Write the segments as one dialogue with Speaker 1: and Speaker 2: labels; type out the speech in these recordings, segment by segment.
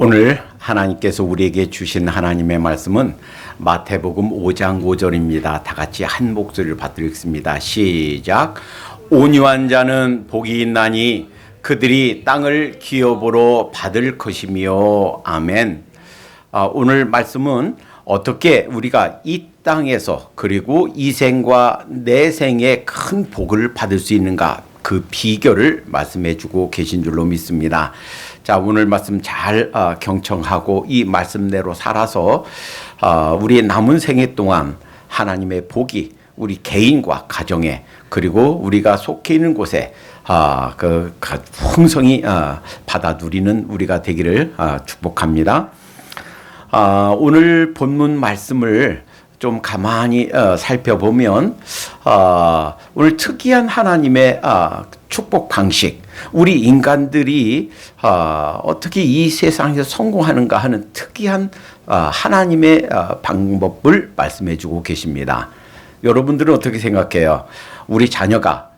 Speaker 1: 오늘 하나님께서 우리에게 주신 하나님의 말씀은 마태복음 5장 5절입니다. 다 같이 한 목소리를 받들겠습니다. 시작. 온유한 자는 복이 있나니 그들이 땅을 기업으로 받을 것이며. 아멘. 오늘 말씀은 어떻게 우리가 이 땅에서 그리고 이 생과 내 생에 큰 복을 받을 수 있는가, 그 비결을 말씀해 주고 계신 줄로 믿습니다. 자, 오늘 말씀 잘 경청하고 이 말씀대로 살아서 우리의 남은 생애 동안 하나님의 복이 우리 개인과 가정에, 그리고 우리가 속해 있는 곳에 풍성히 받아 누리는 우리가 되기를 축복합니다. 오늘 본문 말씀을 좀 가만히 살펴보면 오늘 특이한 하나님의 축복 방식, 우리 인간들이 어떻게 이 세상에서 성공하는가 하는 특이한 하나님의 방법을 말씀해 주고 계십니다. 여러분들은 어떻게 생각해요? 우리 자녀가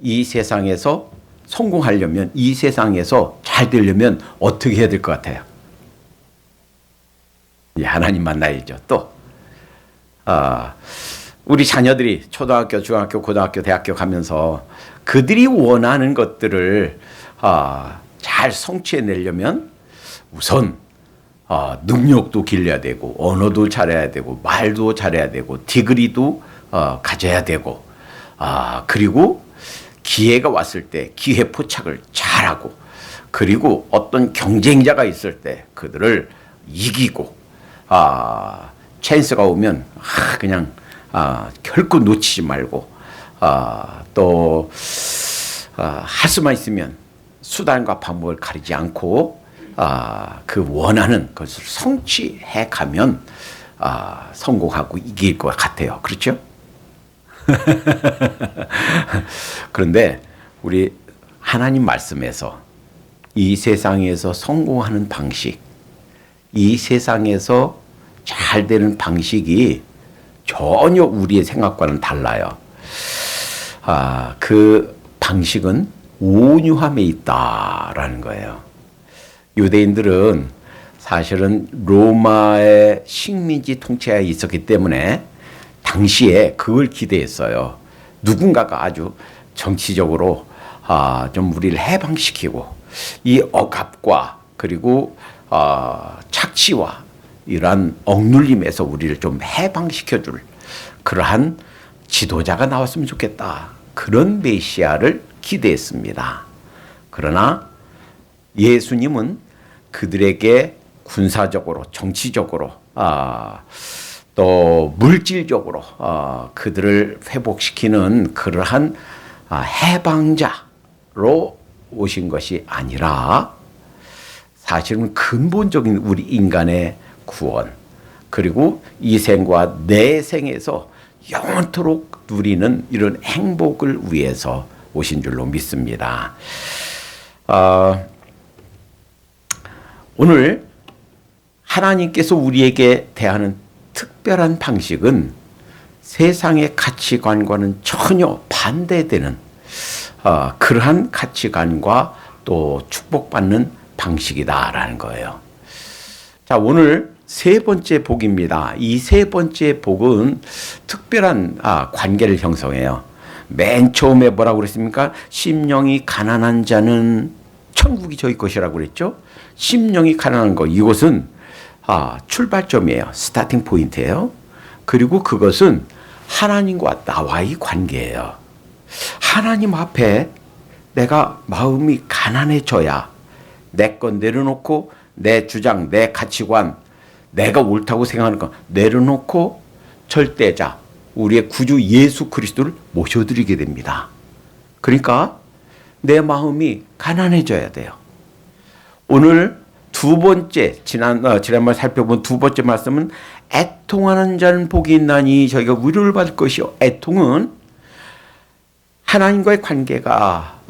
Speaker 1: 이 세상에서 성공하려면, 이 세상에서 잘 되려면 어떻게 해야 될 것 같아요? 하나님 만나야죠. 또 우리 자녀들이 초등학교, 중학교, 고등학교, 대학교 가면서 그들이 원하는 것들을 잘 성취해내려면 우선 능력도 길러야 되고, 언어도 잘해야 되고, 말도 잘해야 되고, 디그리도 가져야 되고, 그리고 기회가 왔을 때 기회 포착을 잘하고, 그리고 어떤 경쟁자가 있을 때 그들을 이기고, 찬스가 오면 그냥 결코 놓치지 말고, 또 할 수만 있으면 수단과 방법을 가리지 않고 그 원하는 것을 성취해 가면 성공하고 이길 것 같아요. 그렇죠? 그런데 우리 하나님 말씀에서 이 세상에서 성공하는 방식, 이 세상에서 잘 되는 방식이 전혀 우리의 생각과는 달라요. 그 방식은 온유함에 있다라는 거예요. 유대인들은 사실은 로마의 식민지 통치하에 있었기 때문에 당시에 그걸 기대했어요. 누군가가 아주 정치적으로 좀 우리를 해방시키고, 이 억압과 그리고 착취와 이러한 억눌림에서 우리를 좀 해방시켜줄 그러한 지도자가 나왔으면 좋겠다, 그런 메시아를 기대했습니다. 그러나 예수님은 그들에게 군사적으로, 정치적으로, 또 물질적으로 그들을 회복시키는 그러한 해방자로 오신 것이 아니라, 사실은 근본적인 우리 인간의 구원, 그리고 이 생과 내 생에서 영원토록 누리는 이런 행복을 위해서 오신 줄로 믿습니다. 오늘 하나님께서 우리에게 대하는 특별한 방식은 세상의 가치관과는 전혀 반대되는 그러한 가치관과 또 축복받는 방식이다라는 거예요. 자, 오늘 세 번째 복입니다. 이 세 번째 복은 특별한 관계를 형성해요. 맨 처음에 뭐라고 그랬습니까? 심령이 가난한 자는 천국이 저희 것이라고 그랬죠. 심령이 가난한 것, 이것은 출발점이에요. 스타팅 포인트예요. 그리고 그것은 하나님과 나와의 관계예요. 하나님 앞에 내가 마음이 가난해져야 내 건 내려놓고, 내 주장, 내 가치관, 내가 옳다고 생각하는 거 내려놓고 절대자, 우리의 구주 예수 그리스도를 모셔드리게 됩니다. 그러니까 내 마음이 가난해져야 돼요. 오늘 두 번째, 지난번 살펴본 두 번째 말씀은 애통하는 자는 복이 있나니 저희가 위로를 받을 것이요. 애통은 하나님과의 관계가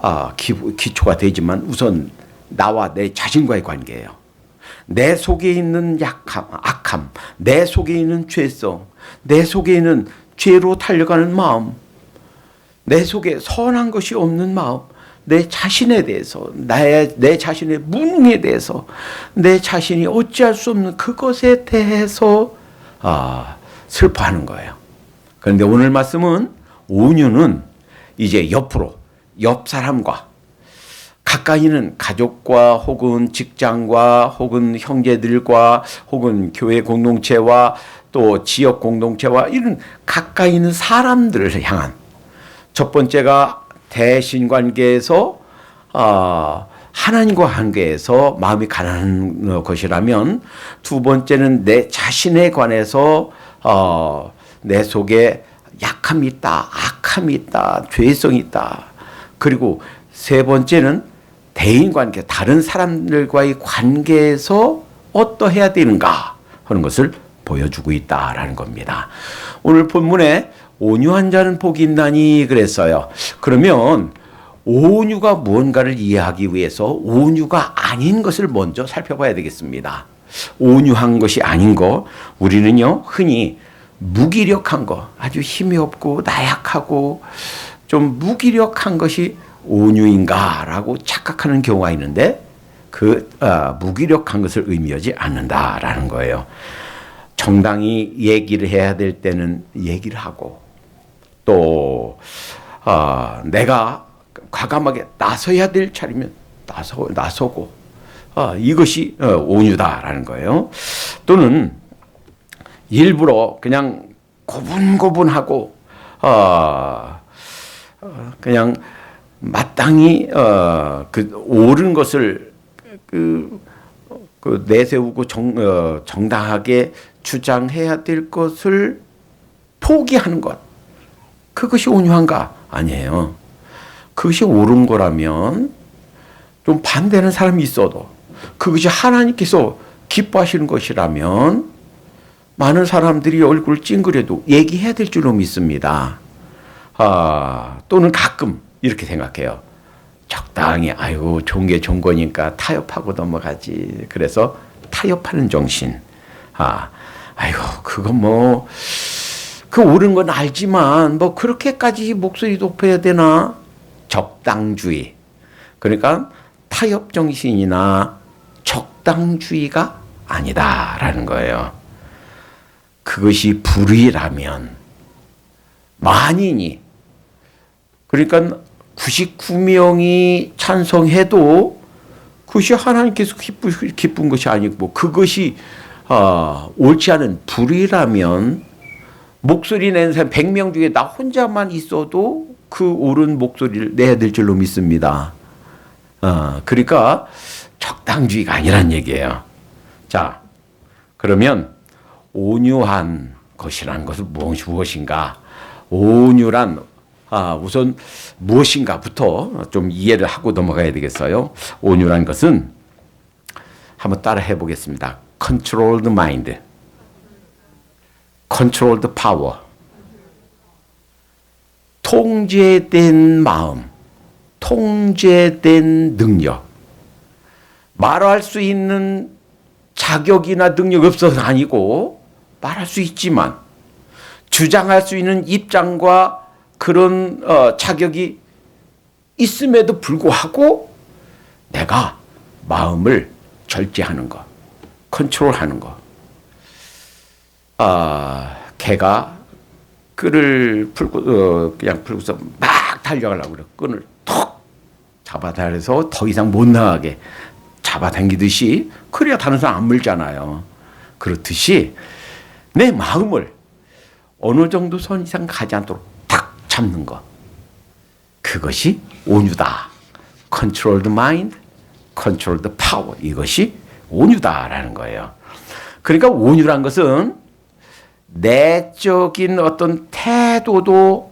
Speaker 1: 기초가 되지만 우선 나와 내 자신과의 관계예요. 내 속에 있는 약함, 악함, 내 속에 있는 죄성, 내 속에 있는 죄로 달려가는 마음, 내 속에 선한 것이 없는 마음, 내 자신에 대해서, 내 자신의 무능에 대해서, 내 자신이 어찌할 수 없는 그것에 대해서 슬퍼하는 거예요. 그런데 오늘 말씀은 온유는 이제 옆으로, 옆 사람과, 가까이는 가족과 혹은 직장과 혹은 형제들과 혹은 교회 공동체와 또 지역 공동체와 이런 가까이 있는 사람들을 향한, 첫 번째가 대신 관계에서 하나님과 관계에서 마음이 가난한 것이라면, 두 번째는 내 자신에 관해서 내 속에 약함이 있다, 악함이 있다, 죄성이 있다. 그리고 세 번째는 대인관계, 다른 사람들과의 관계에서 어떠해야 되는가 하는 것을 보여주고 있다라는 겁니다. 오늘 본문에 온유한 자는 복이 있나니 그랬어요. 그러면 온유가 무언가를 이해하기 위해서 온유가 아닌 것을 먼저 살펴봐야 되겠습니다. 온유한 것이 아닌 거, 우리는요 흔히 무기력한 거, 아주 힘이 없고 나약하고 좀 무기력한 것이 온유인가라고 착각하는 경우가 있는데, 그 무기력한 것을 의미하지 않는다라는 거예요. 정당히 얘기를 해야 될 때는 얘기를 하고, 또 내가 과감하게 나서야 될 차리면 나서고, 이것이 온유다라는 거예요. 또는 일부러 그냥 고분고분하고 그냥 마땅히 그 옳은 것을 그 내세우고 정당하게 주장해야 될 것을 포기하는 것, 그것이 온유한가? 아니에요. 그것이 옳은 거라면 좀 반대하는 사람이 있어도 그것이 하나님께서 기뻐하시는 것이라면 많은 사람들이 얼굴을 찡그려도 얘기해야 될 줄로 믿습니다. 또는 가끔 이렇게 생각해요. 적당히, 아이고 좋은 게 좋은 거니까 타협하고 넘어가지. 그래서 타협하는 정신. 아이고 그거 뭐 그 옳은 건 알지만 뭐 그렇게까지 목소리 높여야 되나? 적당주의. 그러니까 타협 정신이나 적당주의가 아니다라는 거예요. 그것이 불의라면 만인이, 그러니까 99명이 찬성해도 그것이 하나님께서 기쁜 것이 아니고, 그것이 옳지 않은 불의라면 목소리 내는 사람 100명 중에 나 혼자만 있어도 그 옳은 목소리를 내야 될 줄로 믿습니다. 그러니까 적당주의가 아니란 얘기예요. 자, 그러면 온유한 것이라는 것은 무엇인가? 온유란 우선 무엇인가부터 좀 이해를 하고 넘어가야 되겠어요. 온유란 것은 한번 따라 해보겠습니다. Controlled mind, Controlled power, 통제된 마음, 통제된 능력. 말할 수 있는 자격이나 능력이 없어서 아니고, 말할 수 있지만 주장할 수 있는 입장과 그런 자격이 있음에도 불구하고 내가 마음을 절제하는 것, 컨트롤하는 것. 개가 끈을 풀고 그냥 풀고서 막 달려가려고 그래. 끈을 톡 잡아달래서 더 이상 못 나가게 잡아당기듯이, 그래야 다른 사람 안 물잖아요. 그렇듯이 내 마음을 어느 정도 선 이상 가지 않도록 탁 잡는 것, 그것이 온유다. Controlled mind, Controlled power. 이것이 온유다라는 거예요. 그러니까 온유란 것은 내적인 어떤 태도도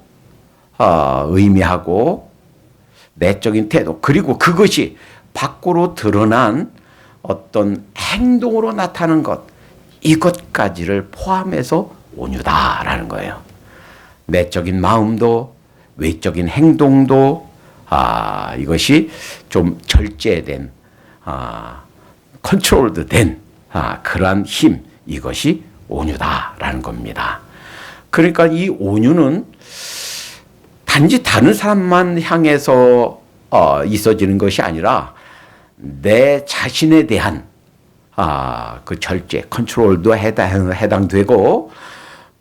Speaker 1: 의미하고, 내적인 태도, 그리고 그것이 밖으로 드러난 어떤 행동으로 나타나는 것, 이것까지를 포함해서 온유다라는 거예요. 내적인 마음도 외적인 행동도 이것이 좀 절제된, 컨트롤드 된 그러한 힘, 이것이 온유다라는 겁니다. 그러니까 이 온유는 단지 다른 사람만 향해서 있어지는 것이 아니라 내 자신에 대한 그 절제, 컨트롤도 해당되고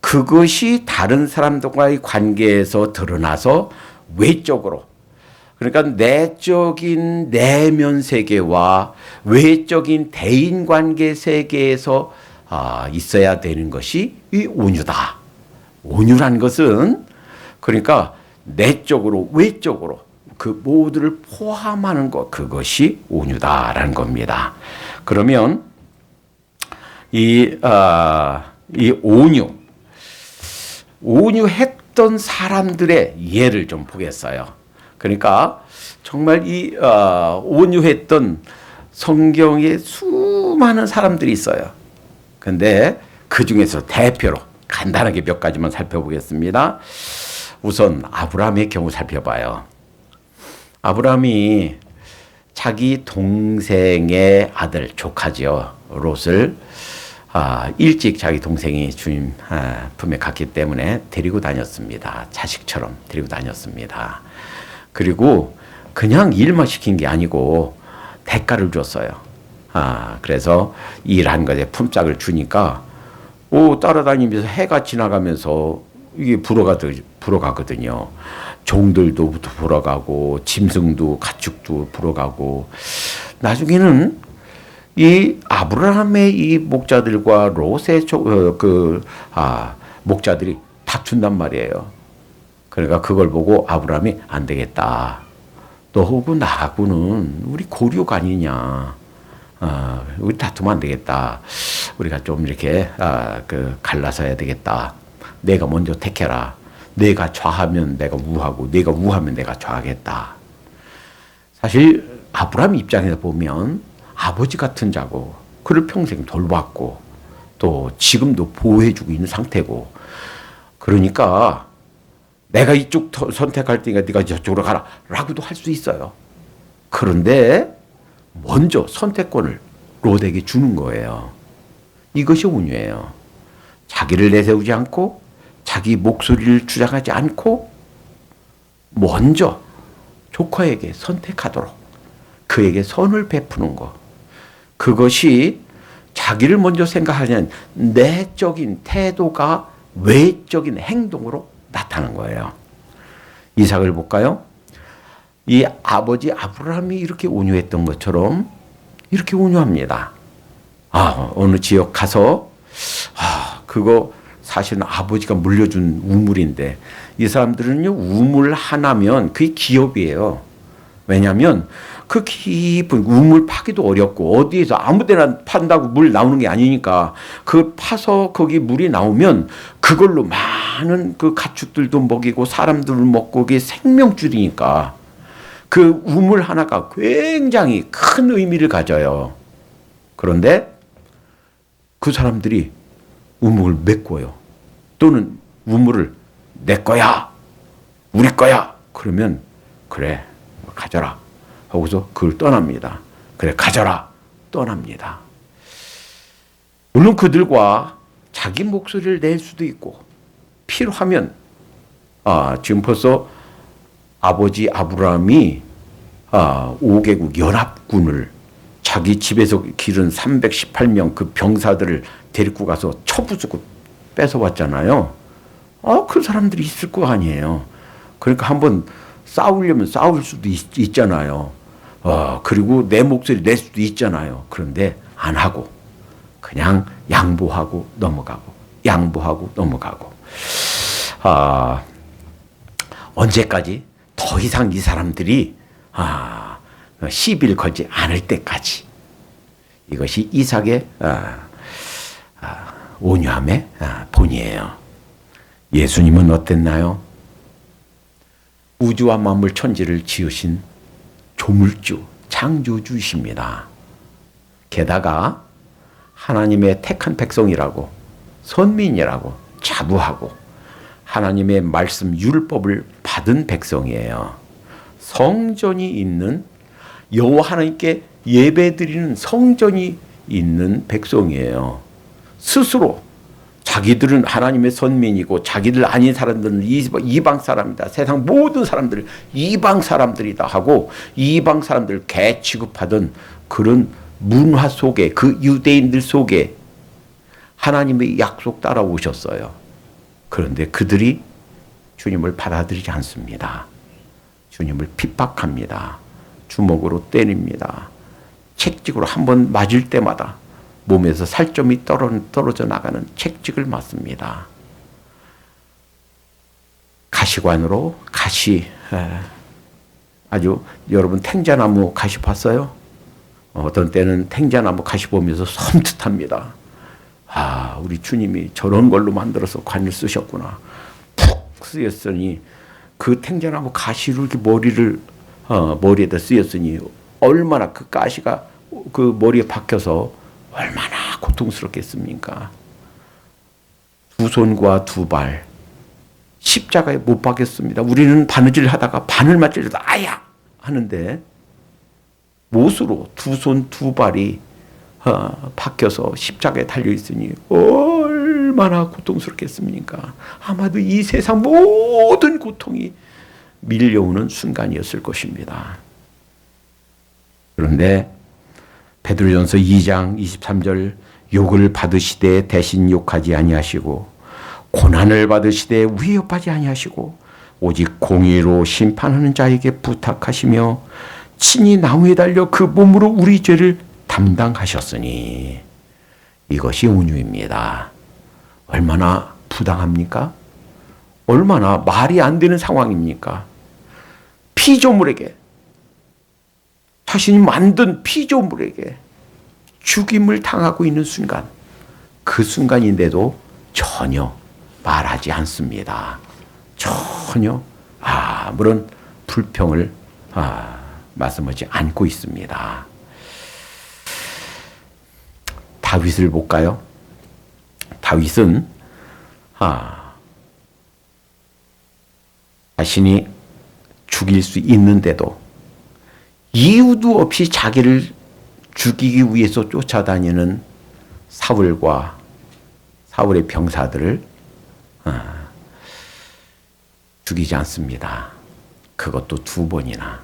Speaker 1: 그것이 다른 사람들과의 관계에서 드러나서 외적으로 그러니까 내적인 내면 세계와 외적인 대인관계 세계에서 있어야 되는 것이 이 온유다. 온유란 것은 그러니까 내적으로 외적으로 그 모두를 포함하는 것 그것이 온유다라는 겁니다. 그러면 이 온유했던 사람들의 예를 좀 보겠어요. 그러니까 정말 이 온유했던 성경에 수많은 사람들이 있어요. 근데 그 중에서 대표로 간단하게 몇 가지만 살펴보겠습니다. 우선 아브라함의 경우 살펴봐요. 아브라함이 자기 동생의 아들 조카죠. 롯을 일찍 자기 동생이 주님 품에 갔기 때문에 데리고 다녔습니다. 자식처럼 데리고 다녔습니다. 그리고 그냥 일만 시킨 게 아니고 대가를 줬어요. 그래서 일한 것에 품삯을 주니까 따라다니면서 해가 지나가면서 이게 불어가거든요. 종들도 불어가고 짐승도 가축도 불어가고 나중에는 이 아브라함의 이 목자들과 롯의 목자들이 다툰단 말이에요. 그러니까 그걸 보고 아브라함이 안 되겠다. 너하고 나하고는 우리 고류가 아니냐. 우리 다투면 안 되겠다. 우리가 좀 이렇게 갈라서 해야 되겠다. 내가 먼저 택해라. 내가 좌하면 내가 우하고 내가 우하면 내가 좌하겠다. 사실 아브라함 입장에서 보면 아버지 같은 자고 그를 평생 돌봤고 또 지금도 보호해주고 있는 상태고 그러니까 내가 이쪽 선택할 테니까 네가 저쪽으로 가라 라고도 할 수 있어요. 그런데 먼저 선택권을 롯에게 주는 거예요. 이것이 온유예요. 자기를 내세우지 않고 자기 목소리를 주장하지 않고 먼저 조카에게 선택하도록 그에게 선을 베푸는 것. 그것이 자기를 먼저 생각하는 내적인 태도가 외적인 행동으로 나타난 거예요. 이삭을 볼까요? 이 아버지 아브라함이 이렇게 온유했던 것처럼 이렇게 온유합니다. 어느 지역 가서 그거 사실은 아버지가 물려준 우물인데 이 사람들은요 우물 하나면 그게 기업이에요. 왜냐하면 그 깊은 우물 파기도 어렵고 어디에서 아무데나 판다고 물 나오는 게 아니니까 그 파서 거기 물이 나오면 그걸로 많은 그 가축들도 먹이고 사람들을 먹고 그게 생명줄이니까 그 우물 하나가 굉장히 큰 의미를 가져요. 그런데 그 사람들이 우물을 메꿔요. 또는 우물을 내 거야, 우리 거야. 그러면 그래 가져라 하고서 그걸 떠납니다. 그래 가져라 떠납니다. 물론 그들과 자기 목소리를 낼 수도 있고 필요하면 지금 벌써 아버지 아브라함이 5개국 연합군을 자기 집에서 기른 318명 그 병사들을 데리고 가서 쳐부수고 뺏어왔잖아요. 그 사람들이 있을 거 아니에요. 그러니까 한번 싸우려면 싸울 수도 있잖아요. 그리고 내 목소리 낼 수도 있잖아요. 그런데 안 하고 그냥 양보하고 넘어가고 양보하고 넘어가고 언제까지? 더 이상 이 사람들이 시비를 걸지 않을 때까지. 이것이 이삭의 온유함의 본이에요. 예수님은 어땠나요? 우주와 만물 천지를 지으신 조물주, 창조주이십니다. 게다가 하나님의 택한 백성이라고 선민이라고 자부하고 하나님의 말씀 율법을 받은 백성이에요. 성전이 있는 여호와 하나님께 예배드리는 성전이 있는 백성이에요. 스스로 자기들은 하나님의 선민이고 자기들 아닌 사람들은 이방 사람이다. 세상 모든 사람들 이방 사람들이다 하고 이방 사람들 개 취급하던 그런 문화 속에 그 유대인들 속에 하나님의 약속 따라오셨어요. 그런데 그들이 주님을 받아들이지 않습니다. 주님을 핍박합니다. 주먹으로 때립니다. 책찍으로 한 번 맞을 때마다 몸에서 살점이 떨어져 나가는 책찍을 맞습니다. 가시관으로 아주 여러분 탱자나무 가시 봤어요? 어떤 때는 탱자나무 가시 보면서 섬뜩합니다. 아, 우리 주님이 저런 걸로 만들어서 관을 쓰셨구나. 푹 쓰였으니 그 탱자나무 가시로 이렇게 머리에다 쓰였으니 얼마나 그 가시가 그 머리에 박혀서 얼마나 고통스럽겠습니까? 두 손과 두 발 십자가에 못 박였습니다. 우리는 바느질 하다가 바늘만 찔러도 아야 하는데 못으로 두 손 두 발이 박혀서 십자가에 달려 있으니 얼마나 고통스럽겠습니까? 아마도 이 세상 모든 고통이 밀려오는 순간이었을 것입니다. 그런데 베드로전서 2장 23절 욕을 받으시되 대신 욕하지 아니하시고 고난을 받으시되 위협하지 아니하시고 오직 공의로 심판하는 자에게 부탁하시며 친히 나무에 달려 그 몸으로 우리 죄를 담당하셨으니 이것이 온유입니다. 얼마나 부당합니까? 얼마나 말이 안 되는 상황입니까? 피조물에게 자신이 만든 피조물에게 죽임을 당하고 있는 순간 그 순간인데도 전혀 말하지 않습니다. 전혀 아무런 불평을 말씀하지 않고 있습니다. 다윗을 볼까요? 다윗은 자신이 죽일 수 있는데도 이유도 없이 자기를 죽이기 위해서 쫓아다니는 사울과 사울의 병사들을 죽이지 않습니다. 그것도 두 번이나.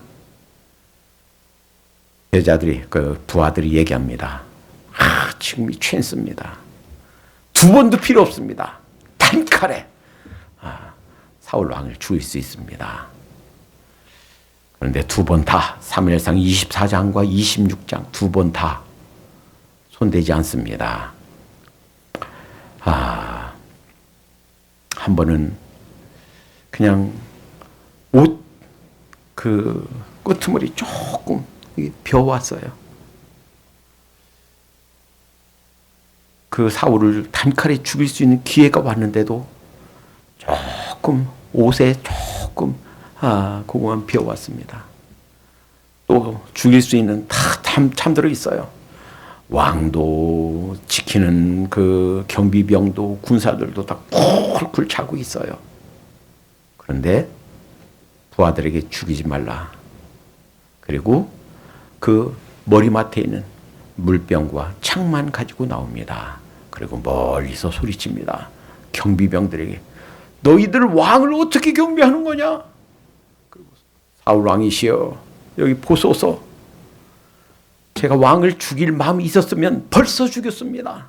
Speaker 1: 여자들이 그 부하들이 얘기합니다. 지금이 찬스입니다. 두 번도 필요 없습니다. 단칼에 사울 왕을 죽일 수 있습니다. 그런데 두 번 다 사무엘상 24장과 26장 두 번 다 손대지 않습니다. 한 번은 그냥 옷 그 끄트머리 조금 벼왔어요. 그 사울을 단칼에 죽일 수 있는 기회가 왔는데도 조금 옷에 조금 그거만 벼왔습니다. 또 죽일 수 있는 다 참들어 있어요. 왕도 지키는 그 경비병도 군사들도 다 쿨쿨 차고 있어요. 그런데 부하들에게 죽이지 말라. 그리고 그 머리맡에 있는 물병과 창만 가지고 나옵니다. 그리고 멀리서 소리칩니다. 경비병들에게 너희들 왕을 어떻게 경비하는 거냐? 그리고 사울 왕이시여 여기 보소서. 제가 왕을 죽일 마음이 있었으면 벌써 죽였습니다.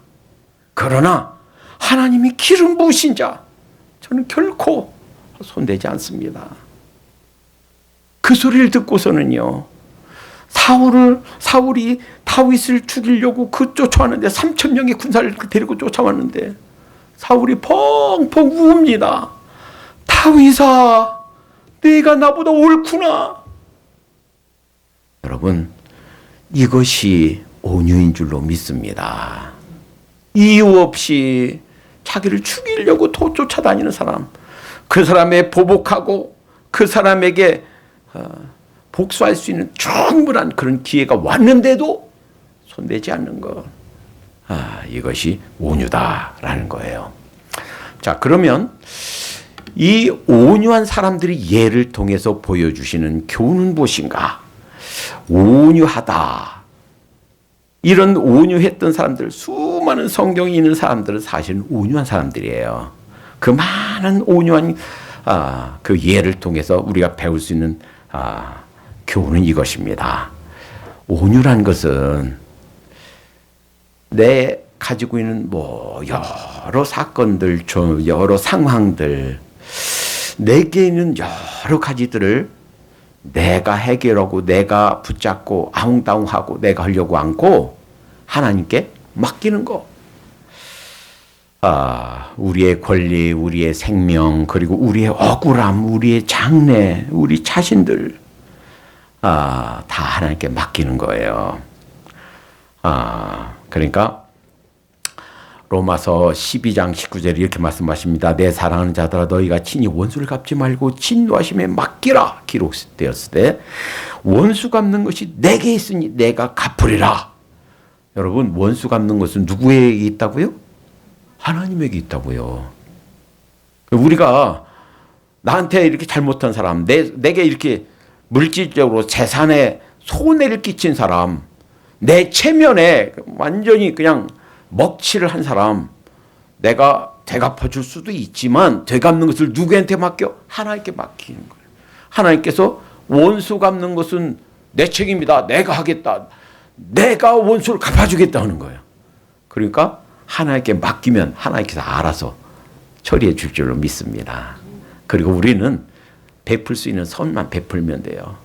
Speaker 1: 그러나 하나님이 기름 부으신 자 저는 결코 손대지 않습니다. 그 소리를 듣고서는요. 사울이 다윗을 죽이려고 쫓아왔는데 3,000명의 군사를 데리고 쫓아왔는데 사울이 펑펑 우웁니다. 다윗아, 네가 나보다 옳구나. 여러분, 이것이 온유인 줄로 믿습니다. 이유 없이 자기를 죽이려고 쫓아다니는 사람, 그 사람에 보복하고 그 사람에게 복수할 수 있는 충분한 그런 기회가 왔는데도 손대지 않는 것. 이것이 온유다라는 거예요. 자, 그러면 이 온유한 사람들이 예를 통해서 보여주시는 교훈은 무엇인가? 온유하다. 이런 온유했던 사람들, 수많은 수많은 성경에 있는 사람들은 사실은 온유한 사람들이에요. 그 많은 온유한 그 예를 통해서 우리가 배울 수 있는 교훈은 이것입니다. 온유란 것은 내 가지고 있는 여러 사건들, 여러 상황들, 내게 있는 여러 가지들을 내가 해결하고 내가 붙잡고 아웅다웅하고 내가 하려고 않고 하나님께 맡기는 거. 우리의 권리, 우리의 생명, 그리고 우리의 억울함, 우리의 장래, 우리 자신들 다 하나님께 맡기는 거예요. 그러니까 로마서 12장 19절에 이렇게 말씀하십니다. 내 사랑하는 자들아 너희가 친히 원수를 갚지 말고 진노하심에 맡기라. 기록되었을 때 원수 갚는 것이 내게 있으니 내가 갚으리라. 여러분, 원수 갚는 것은 누구에게 있다고요? 하나님에게 있다고요. 우리가 나한테 이렇게 잘못한 사람, 내게 이렇게 물질적으로 재산에 손해를 끼친 사람, 내 체면에 완전히 그냥 먹칠을 한 사람, 내가 되갚아 줄 수도 있지만 되갚는 것을 누구한테 맡겨? 하나님께 맡기는 거예요. 하나님께서 원수 갚는 것은 내 책임이다. 내가 하겠다. 내가 원수를 갚아주겠다 하는 거예요. 그러니까 하나님께 맡기면 하나님께서 알아서 처리해 줄 줄로 믿습니다. 그리고 우리는 베풀 수 있는 선만 베풀면 돼요.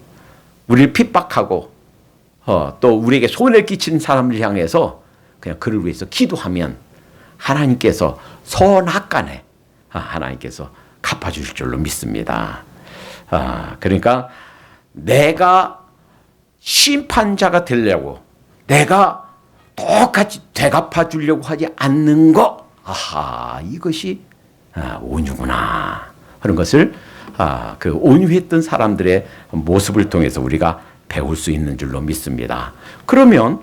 Speaker 1: 우리를 핍박하고 또 우리에게 손해를 끼친 사람을 향해서 그냥 그를 위해서 기도하면 하나님께서 선악간에 하나님께서 갚아주실 줄로 믿습니다. 그러니까 내가 심판자가 되려고 내가 똑같이 되갚아 주려고 하지 않는 거, 이것이 온유구나 하는 것을 그 온유했던 사람들의 모습을 통해서 우리가 배울 수 있는 줄로 믿습니다. 그러면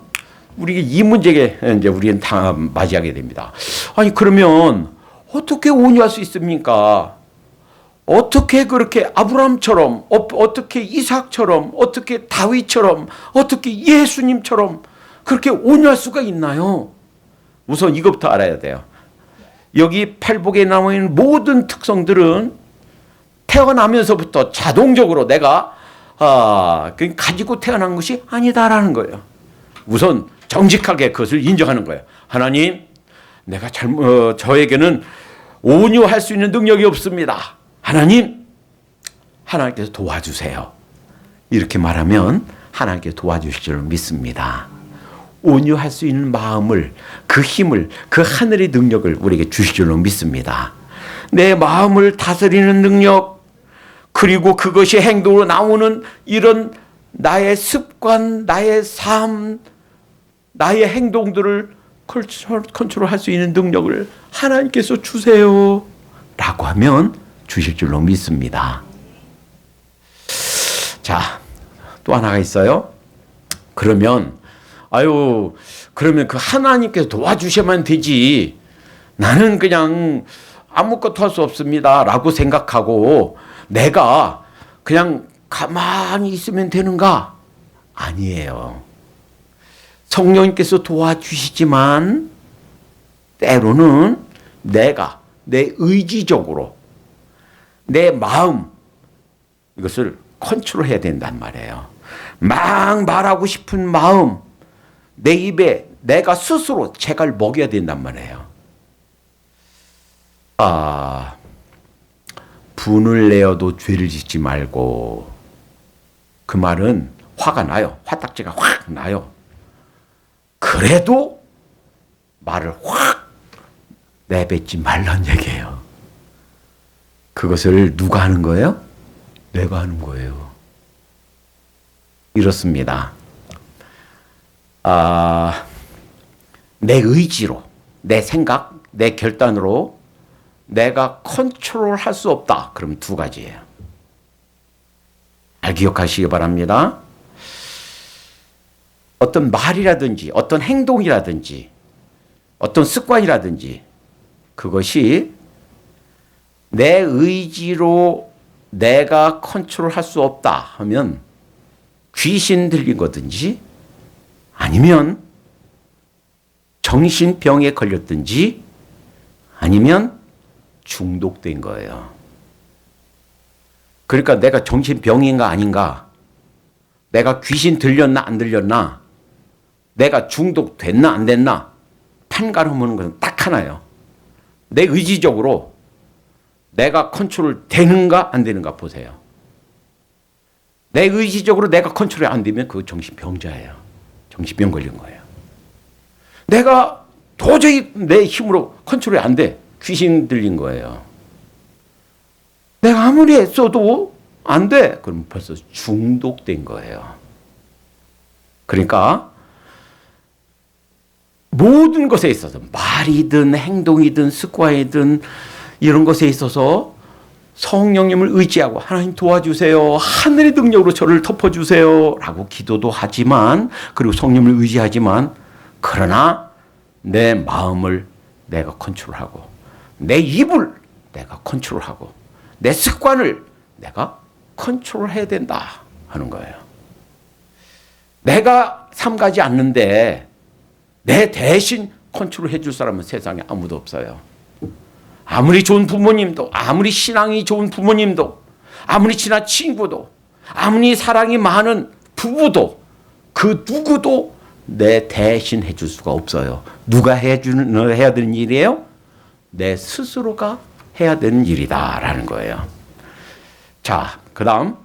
Speaker 1: 우리 이 문제에 이제 우리는 다 맞이하게 됩니다. 아니 그러면 어떻게 온유할 수 있습니까? 어떻게 그렇게 아브라함처럼, 어떻게 이삭처럼, 어떻게 다윗처럼, 어떻게 예수님처럼 그렇게 온유할 수가 있나요? 우선 이것부터 알아야 돼요. 여기 팔복에 나와 있는 모든 특성들은 태어나면서부터 자동적으로 내가 가지고 태어난 것이 아니다라는 거예요. 우선 정직하게 그것을 인정하는 거예요. 하나님, 내가 저에게는 온유할 수 있는 능력이 없습니다. 하나님, 하나님께서 도와주세요. 이렇게 말하면 하나님께서 도와주실 줄 믿습니다. 온유할 수 있는 마음을, 그 힘을, 그 하늘의 능력을 우리에게 주실 줄로 믿습니다. 내 마음을 다스리는 능력, 그리고 그것이 행동으로 나오는 이런 나의 습관, 나의 삶, 나의 행동들을 컨트롤할 수 있는 능력을 하나님께서 주세요 라고 하면 주실 줄로 믿습니다. 자, 또 하나가 있어요. 그러면 그 하나님께서 도와주셔야만 되지, 나는 그냥 아무것도 할 수 없습니다 라고 생각하고 내가 그냥 가만히 있으면 되는가? 아니에요. 성령님께서 도와주시지만 때로는 내가 내 의지적으로 내 마음 이것을 컨트롤해야 된단 말이에요. 막 말하고 싶은 마음, 내 입에 내가 스스로 책을 먹여야 된단 말이에요. 분을 내어도 죄를 짓지 말고, 그 말은 화가 나요. 화딱지가 확 나요. 그래도 말을 확 내뱉지 말란 얘기예요. 그것을 누가 하는 거예요? 내가 하는 거예요. 이렇습니다. 내 의지로, 내 생각, 내 결단으로 내가 컨트롤할 수 없다. 그럼 두 가지예요. 잘 기억하시기 바랍니다. 어떤 말이라든지 어떤 행동이라든지 어떤 습관이라든지 그것이 내 의지로 내가 컨트롤할 수 없다 하면 귀신 들린 거든지 아니면 정신병에 걸렸든지 아니면 중독된 거예요. 그러니까 내가 정신병인가 아닌가, 내가 귀신 들렸나 안 들렸나, 내가 중독됐나 안 됐나 판가름하는 것은 딱 하나예요. 내 의지적으로 내가 컨트롤 되는가 안 되는가 보세요. 내 의지적으로 내가 컨트롤이 안 되면 그거 정신병자예요. 정신병 걸린 거예요. 내가 도저히 내 힘으로 컨트롤이 안 돼. 귀신 들린 거예요. 내가 아무리 애써도 안 돼. 그럼 벌써 중독된 거예요. 그러니까 모든 것에 있어서 말이든 행동이든 습관이든 이런 것에 있어서 성령님을 의지하고 하나님 도와주세요. 하늘의 능력으로 저를 덮어주세요. 라고 기도도 하지만, 그리고 성령님을 의지하지만, 그러나 내 마음을 내가 컨트롤하고, 내 입을 내가 컨트롤하고, 내 습관을 내가 컨트롤해야 된다 하는 거예요. 내가 삼가지 않는데 내 대신 컨트롤해 줄 사람은 세상에 아무도 없어요. 아무리 좋은 부모님도, 아무리 신앙이 좋은 부모님도, 아무리 친한 친구도, 아무리 사랑이 많은 부부도, 그 누구도 내 대신 해줄 수가 없어요. 누가 해야 되는 일이에요? 내 스스로가 해야 되는 일이다라는 거예요. 자, 그 다음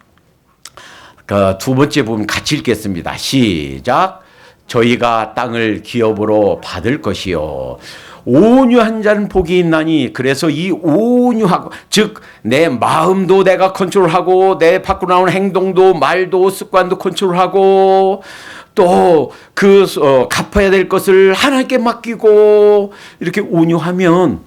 Speaker 1: 그 두 번째 부분 같이 읽겠습니다. 시작. 저희가 땅을 기업으로 받을 것이요. 온유한 자는 복이 있나니. 그래서 이 온유하고, 즉 내 마음도 내가 컨트롤하고, 내 밖으로 나오는 행동도 말도 습관도 컨트롤하고, 또 그 갚아야 될 것을 하나님께 맡기고, 이렇게 온유하면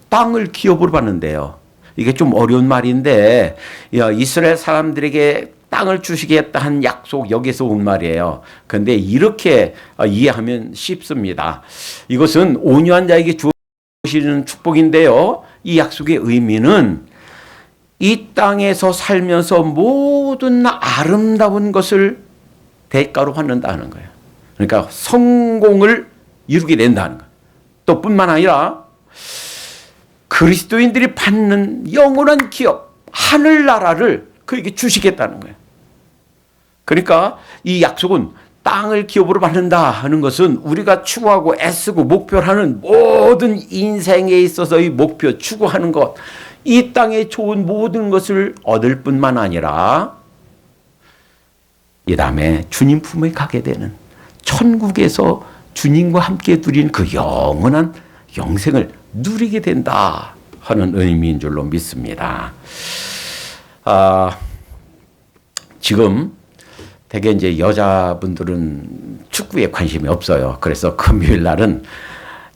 Speaker 1: 땅을 기업으로 받는데요. 이게 좀 어려운 말인데, 이스라엘 사람들에게 땅을 주시겠다 한 약속, 여기서 온 말이에요. 그런데 이렇게 이해하면 쉽습니다. 이것은 온유한 자에게 주시는 축복인데요. 이 약속의 의미는 이 땅에서 살면서 모든 아름다운 것을 대가로 받는다는 거예요. 그러니까 성공을 이루게 된다는 거예요. 또 뿐만 아니라 그리스도인들이 받는 영원한 기업, 하늘나라를 그에게 주시겠다는 거예요. 그러니까 이 약속은 땅을 기업으로 받는다 하는 것은 우리가 추구하고 애쓰고 목표를 하는 모든 인생에 있어서의 목표, 추구하는 것, 이 땅에 좋은 모든 것을 얻을 뿐만 아니라 이 다음에 주님 품에 가게 되는, 천국에서 주님과 함께 누리는 그 영원한 영생을 누리게 된다 하는 의미인 줄로 믿습니다. 지금 대개 이제 여자분들은 축구에 관심이 없어요. 그래서 금요일 날은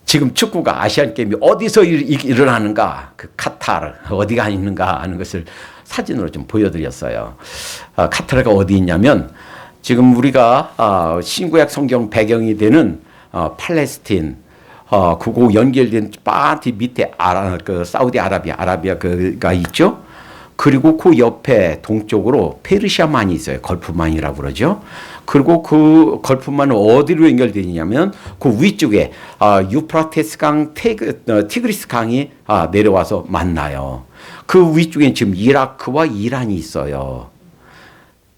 Speaker 1: 지금 축구가 아시안 게임이 어디서 일어나는가, 그 카타르 어디가 있는가 하는 것을 사진으로 좀 보여드렸어요. 카타르가 어디 있냐면 지금 우리가 신구약 성경 배경이 되는 팔레스틴, 그거 연결된 파티 밑에 그 아라비아가 있죠. 그리고 그 옆에 동쪽으로 페르시아만이 있어요. 걸프만이라고 그러죠. 그리고 그 걸프만은 어디로 연결되냐면 그 위쪽에 유프라테스 강, 티그리스 강이 내려와서 만나요. 그 위쪽에 지금 이라크와 이란이 있어요.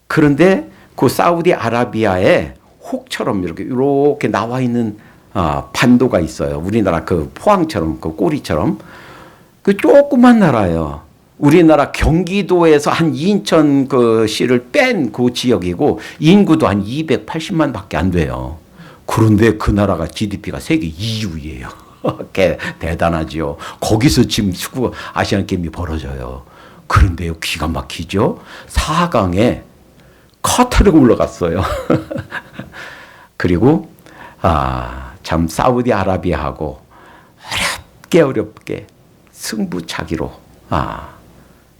Speaker 1: 그런데 그 사우디아라비아에 혹처럼 이렇게 나와 있는 반도가 있어요. 우리나라 그 포항처럼, 그 꼬리처럼. 그 조그만 나라예요. 우리나라 경기도에서 한 인천 그 시를 뺀 그 지역이고 인구도 한 280만 밖에 안 돼요. 그런데 그 나라가 GDP가 세계 2위예요. 대단하죠. 거기서 지금 축구 아시안 게임이 벌어져요. 그런데요, 기가 막히죠. 4강에 카타르가 올라갔어요. 그리고 참 사우디아라비아하고 어렵게 승부차기로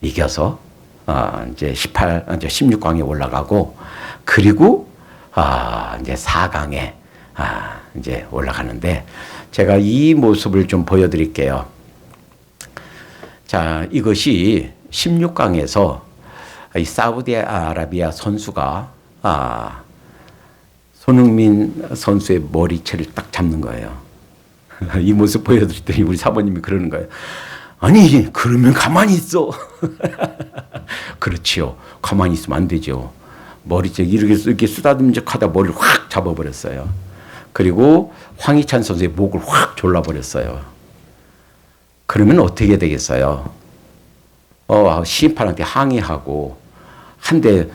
Speaker 1: 이겨서 이제 16강에 올라가고, 그리고 이제 4강에 이제 올라가는데, 제가 이 모습을 좀 보여드릴게요. 자, 이것이 16강에서 이 사우디아라비아 선수가 손흥민 선수의 머리채를 딱 잡는 거예요. 이 모습 보여드렸더니 우리 사모님이 그러는 거예요. 아니, 그러면 가만히 있어. 그렇지요. 가만히 있으면 안 되죠. 머리째 이렇게 쓰다듬적 하다 머리를 확 잡아버렸어요. 그리고 황희찬 선수의 목을 확 졸라버렸어요. 그러면 어떻게 되겠어요? 심판한테 항의하고 한 대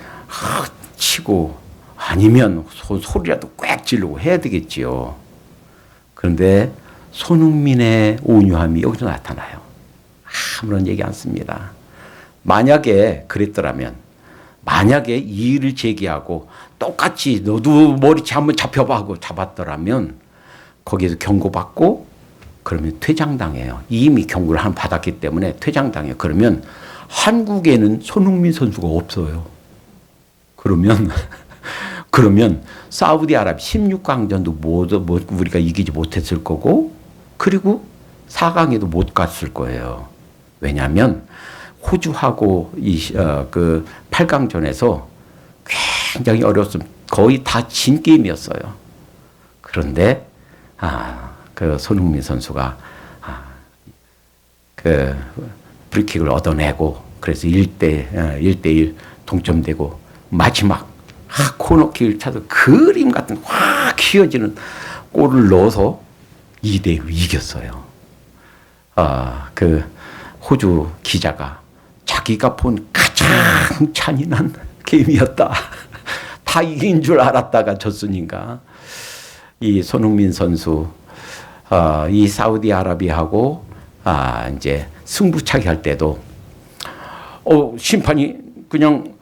Speaker 1: 치고 아니면 소리라도 꽥 지르고 해야 되겠지요. 그런데 손흥민의 온유함이 여기서 나타나요. 아무런 얘기 안 씁니다. 만약에 그랬더라면, 만약에 이의를 제기하고 똑같이 너도 머리채 한번 잡혀봐 하고 잡았더라면 거기에서 경고받고 그러면 퇴장당해요. 이미 경고를 한 받았기 때문에 퇴장당해요. 그러면 한국에는 손흥민 선수가 없어요. 그러면 사우디아라비아 16강전도 우리가 이기지 못했을 거고, 그리고 4강에도 못 갔을 거예요. 왜냐하면 호주하고 그 8강전에서 굉장히 어려웠습니다. 거의 다 진 게임이었어요. 그런데 그 손흥민 선수가 그 프리킥을 얻어내고 그래서 1대1 동점되고 마지막 코너킥을 차서 그림 같은 확 휘어지는 골을 넣어서 2대1로 이겼어요. 그 호주 기자가 자기가 본 가장 잔인한 게임이었다. 다 이긴 줄 알았다가 졌으니까. 이 손흥민 선수, 이 사우디아라비아하고 이제 승부차기 할 때도 심판이 그냥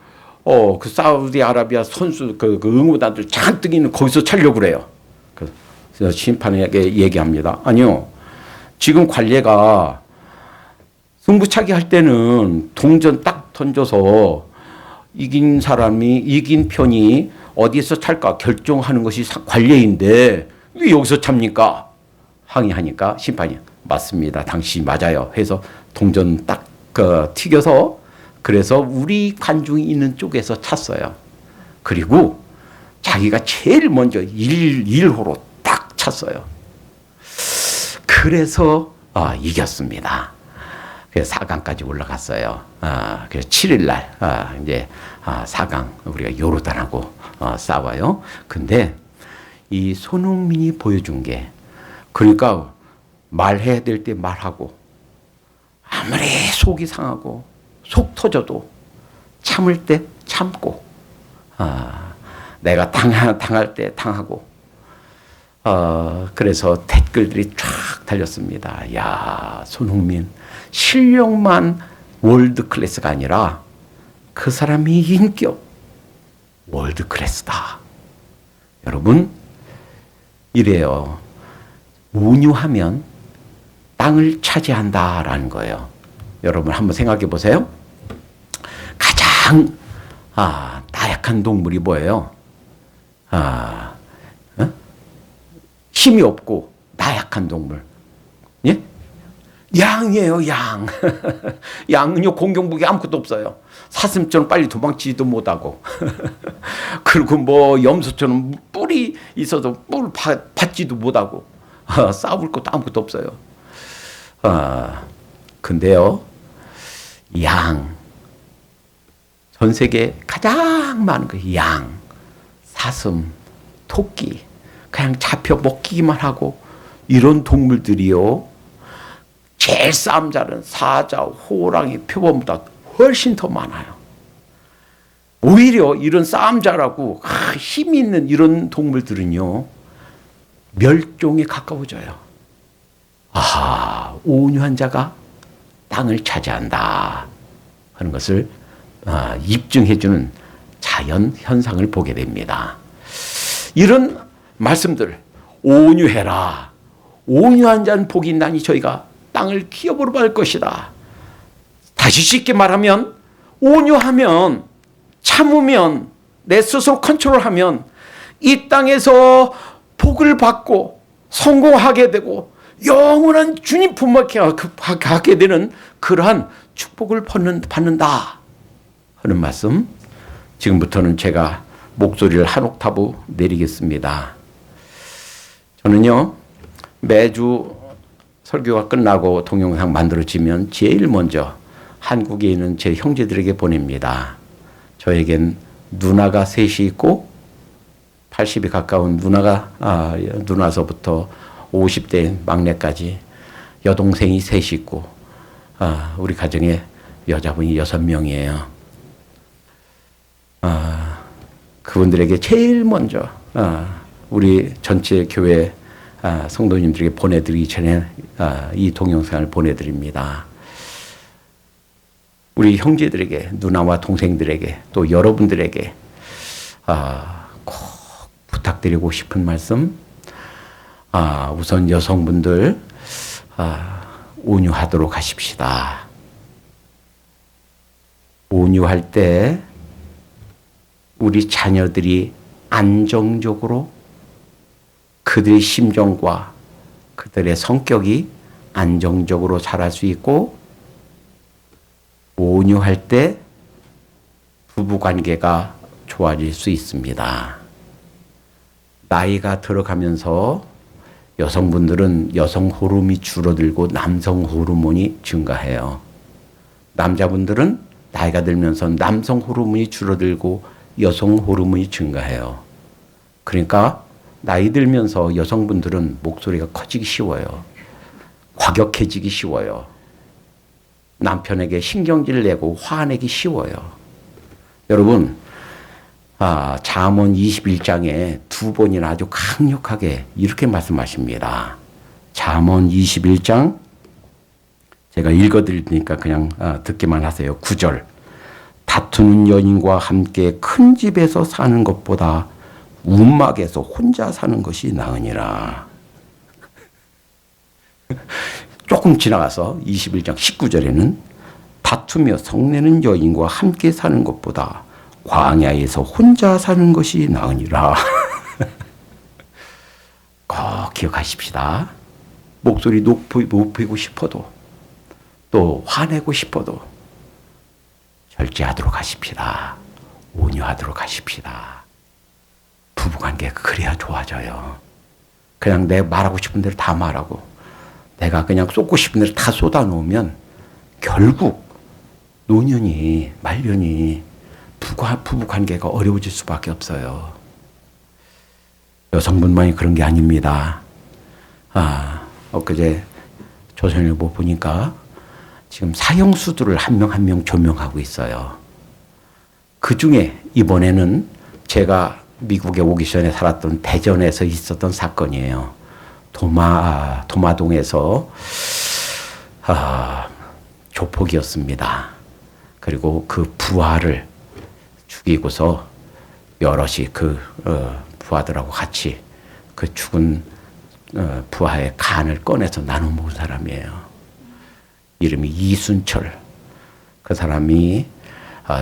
Speaker 1: 그 사우디아라비아 선수 그 응원단들 잔뜩 있는 거기서 차려고 그래요. 그래서 심판에게 얘기합니다. 아니요, 지금 관례가 승부차기 할 때는 동전 딱 던져서 이긴 편이 어디에서 찰까 결정하는 것이 관례인데 왜 여기서 찹니까? 항의하니까 심판이 맞습니다. 당신이 맞아요. 해서 동전 딱 튀겨서 그래서 우리 관중이 있는 쪽에서 찼어요. 그리고 자기가 제일 먼저 1호로 딱 찼어요. 그래서 이겼습니다. 그래서 4강까지 올라갔어요. 그래서 7일날 이제 4강 우리가 요르단하고 싸워요. 근데 이 손흥민이 보여준 게, 그러니까 말해야 될 때 말하고 아무리 속이 상하고 속 터져도 참을 때 참고 내가 당할 때 당하고 그래서 댓글들이 쫙 달렸습니다. 야, 손흥민 실력만 월드 클래스가 아니라 그 사람이 인격 월드 클래스다. 여러분, 이래요. 온유하면 땅을 차지한다라는 거예요. 여러분 한번 생각해 보세요. 가장 나약한 동물이 뭐예요? 힘이 없고 나약한 동물. 예? 양이에요, 양. 양은요, 공격무기 아무것도 없어요. 사슴처럼 빨리 도망치지도 못하고. 그리고 뭐 염소처럼 뿔이 있어도 뿔 받지도 못하고. 싸울 것도 아무것도 없어요. 근데요, 양. 전 세계에 가장 많은 거 양, 사슴, 토끼. 그냥 잡혀 먹기만 하고 이런 동물들이요, 제일 싸움 잘하는 사자, 호랑이, 표범보다 훨씬 더 많아요. 오히려 이런 싸움 잘하고 힘 있는 이런 동물들은요, 멸종에 가까워져요. 온유한 자가 땅을 차지한다 하는 것을 입증해주는 자연 현상을 보게 됩니다. 이런 말씀들, 온유해라. 온유한 자는 복이 있나니 저희가 땅을 기업으로 받을 것이다. 다시 쉽게 말하면 온유하면, 참으면, 내 스스로 컨트롤하면 이 땅에서 복을 받고 성공하게 되고 영원한 주님 품목에 가게 되는 그러한 축복을 받는다 하는 말씀, 지금부터는 제가 목소리를 한 옥타브 내리겠습니다. 저는요, 매주 설교가 끝나고 동영상 만들어지면 제일 먼저 한국에 있는 제 형제들에게 보냅니다. 저에겐 누나가 셋이 있고 80이 가까운 누나서부터 50대 막내까지 여동생이 셋이 있고 우리 가정에 여자분이 6명이에요. 그분들에게 제일 먼저 우리 전체 교회 성도님들에게 보내드리기 전에 이 동영상을 보내드립니다. 우리 형제들에게, 누나와 동생들에게, 또 여러분들에게 꼭 부탁드리고 싶은 말씀, 우선 여성분들 온유하도록 하십시다. 온유할 때 우리 자녀들이 안정적으로 그들의 심정과 그들의 성격이 안정적으로 자랄 수 있고, 온유할 때 부부관계가 좋아질 수 있습니다. 나이가 들어가면서 여성분들은 여성 호르몬이 줄어들고 남성 호르몬이 증가해요. 남자분들은 나이가 들면서 남성 호르몬이 줄어들고 여성 호르몬이 증가해요. 그러니까 나이 들면서 여성분들은 목소리가 커지기 쉬워요. 과격해지기 쉬워요. 남편에게 신경질 내고 화내기 쉬워요. 여러분, 잠언 21장에 두 번이나 아주 강력하게 이렇게 말씀하십니다. 잠언 21장, 제가 읽어드리니까 그냥 듣기만 하세요. 9절. 다투는 연인과 함께 큰 집에서 사는 것보다 움막에서 혼자 사는 것이 나으니라. 조금 지나가서 21장 19절에는 다투며 성내는 여인과 함께 사는 것보다 광야에서 혼자 사는 것이 나으니라. 꼭 기억하십시다. 목소리 높이고 싶어도 또 화내고 싶어도 절제하도록 하십시다. 온유하도록 하십시다. 부부관계가 그래야 좋아져요. 그냥 내 말하고 싶은 대로 다 말하고 내가 그냥 쏟고 싶은 대로 다 쏟아놓으면 결국 노년이 말년이 부부관계가 어려워질 수밖에 없어요. 여성분만이 그런 게 아닙니다. 엊그제 조선일보 보니까 지금 사형수들을 한 명 한 명 조명하고 있어요. 그 중에 이번에는 제가 미국에 오기 전에 살았던 대전에서 있었던 사건이에요. 도마동에서 조폭이었습니다. 그리고 그 부하를 죽이고서 여럿이 그 부하들하고 같이 그 죽은 부하의 간을 꺼내서 나눠 먹은 사람이에요. 이름이 이순철. 그 사람이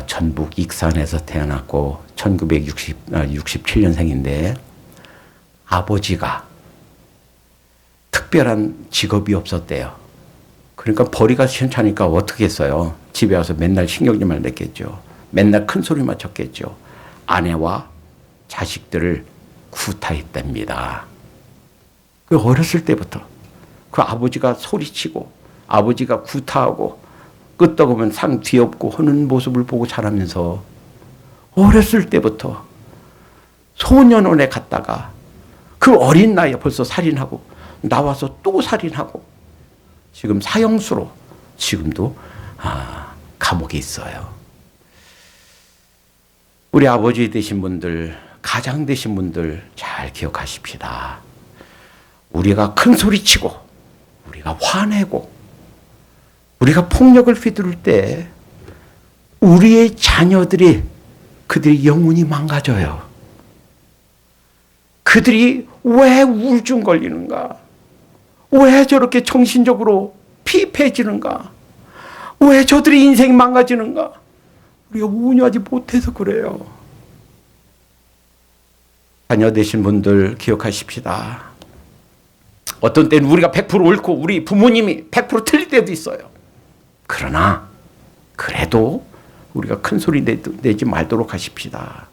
Speaker 1: 전북 익산에서 태어났고 1967년생인데 아버지가 특별한 직업이 없었대요. 그러니까 벌이가 시원찮으니까 어떻게 했어요? 집에 와서 맨날 신경질만 냈겠죠. 맨날 큰 소리만 쳤겠죠. 아내와 자식들을 구타했답니다. 그 어렸을 때부터 그 아버지가 소리치고 아버지가 구타하고 끄떡으면 상 뒤엎고 하는 모습을 보고 자라면서 어렸을 때부터 소년원에 갔다가 그 어린 나이에 벌써 살인하고 나와서 또 살인하고 지금 사형수로 지금도 감옥에 있어요. 우리 아버지 되신 분들, 가장 되신 분들 잘 기억하십시다. 우리가 큰 소리치고 우리가 화내고 우리가 폭력을 휘두를 때 우리의 자녀들이 그들의 영혼이 망가져요. 그들이 왜 우울증 걸리는가? 왜 저렇게 정신적으로 피폐해지는가? 왜 저들의 인생이 망가지는가? 우리가 온유하지 못해서 그래요. 자녀 되신 분들 기억하십시다. 어떤 때는 우리가 100% 옳고 우리 부모님이 100% 틀릴 때도 있어요. 그러나 그래도 우리가 큰 소리 내지 말도록 하십시다.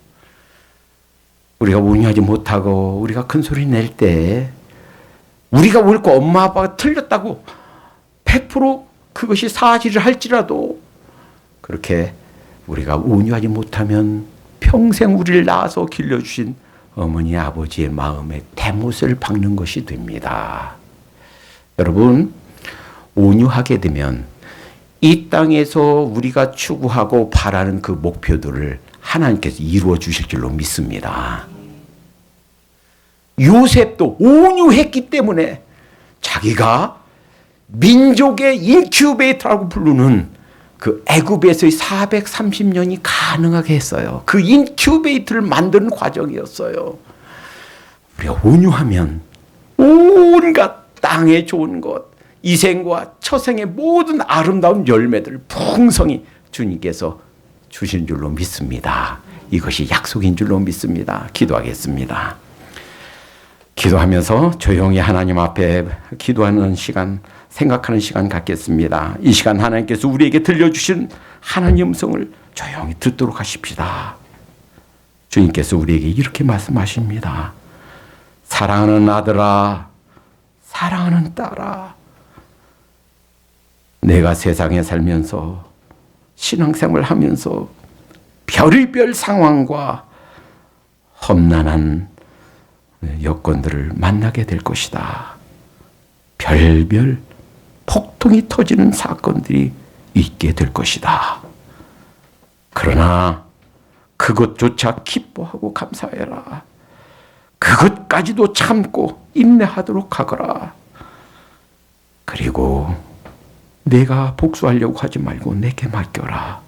Speaker 1: 우리가 온유하지 못하고 우리가 큰 소리 낼 때 우리가 옳고 엄마 아빠가 틀렸다고 100% 그것이 사실을 할지라도 그렇게 우리가 온유하지 못하면 평생 우리를 낳아서 길러주신 어머니 아버지의 마음에 대못을 박는 것이 됩니다. 여러분, 온유하게 되면 이 땅에서 우리가 추구하고 바라는 그 목표들을 하나님께서 이루어 주실 줄로 믿습니다. 요셉도 온유했기 때문에 자기가 민족의 인큐베이터라고 부르는 그 애굽에서의 430년이 가능하게 했어요. 그 인큐베이터를 만드는 과정이었어요. 우리가 온유하면 온갖 땅에 좋은 것, 이생과 처생의 모든 아름다운 열매들 풍성히 주님께서 주신 줄로 믿습니다. 이것이 약속인 줄로 믿습니다. 기도하겠습니다. 기도하면서 조용히 하나님 앞에 기도하는 시간, 생각하는 시간 갖겠습니다. 이 시간 하나님께서 우리에게 들려주신 하나님의 음성을 조용히 듣도록 하십시다. 주님께서 우리에게 이렇게 말씀하십니다. 사랑하는 아들아, 사랑하는 딸아, 내가 세상에 살면서 신앙생활을 하면서 별의별 상황과 험난한 여건들을 만나게 될 것이다. 별별 폭동이 터지는 사건들이 있게 될 것이다. 그러나 그것조차 기뻐하고 감사해라. 그것까지도 참고 인내하도록 하거라. 그리고 내가 복수하려고 하지 말고 내게 맡겨라.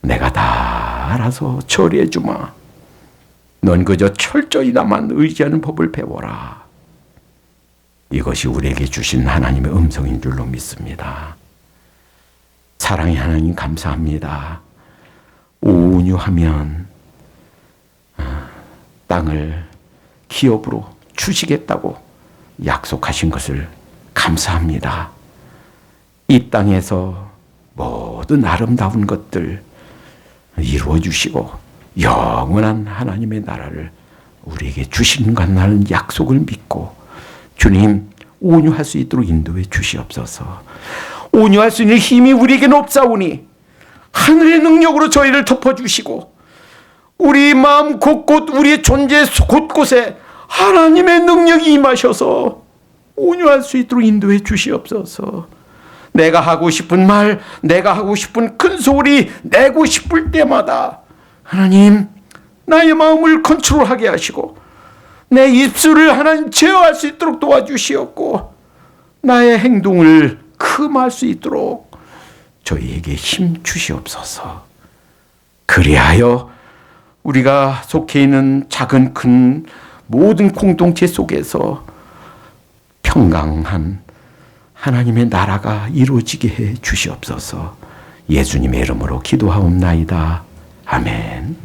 Speaker 1: 내가 다 알아서 처리해 주마. 넌 그저 철저히 나만 의지하는 법을 배워라. 이것이 우리에게 주신 하나님의 음성인 줄로 믿습니다. 사랑의 하나님 감사합니다. 온유하면 땅을 기업으로 주시겠다고 약속하신 것을 감사합니다. 이 땅에서 모든 아름다운 것들 이루어 주시고 영원한 하나님의 나라를 우리에게 주시는 것이라는 약속을 믿고 주님 온유할 수 있도록 인도해 주시옵소서. 온유할 수 있는 힘이 우리에게는 없사오니 하늘의 능력으로 저희를 덮어주시고 우리 마음 곳곳 우리의 존재 곳곳에 하나님의 능력이 임하셔서 온유할 수 있도록 인도해 주시옵소서. 내가 하고 싶은 말, 내가 하고 싶은 큰 소리 내고 싶을 때마다 하나님 나의 마음을 컨트롤하게 하시고 내 입술을 하나님 제어할 수 있도록 도와주시옵고 나의 행동을 금할 수 있도록 저희에게 힘 주시옵소서. 그리하여 우리가 속해 있는 작은 큰 모든 공동체 속에서 평강한 하나님의 나라가 이루어지게 해 주시옵소서. 예수님의 이름으로 기도하옵나이다. 아멘.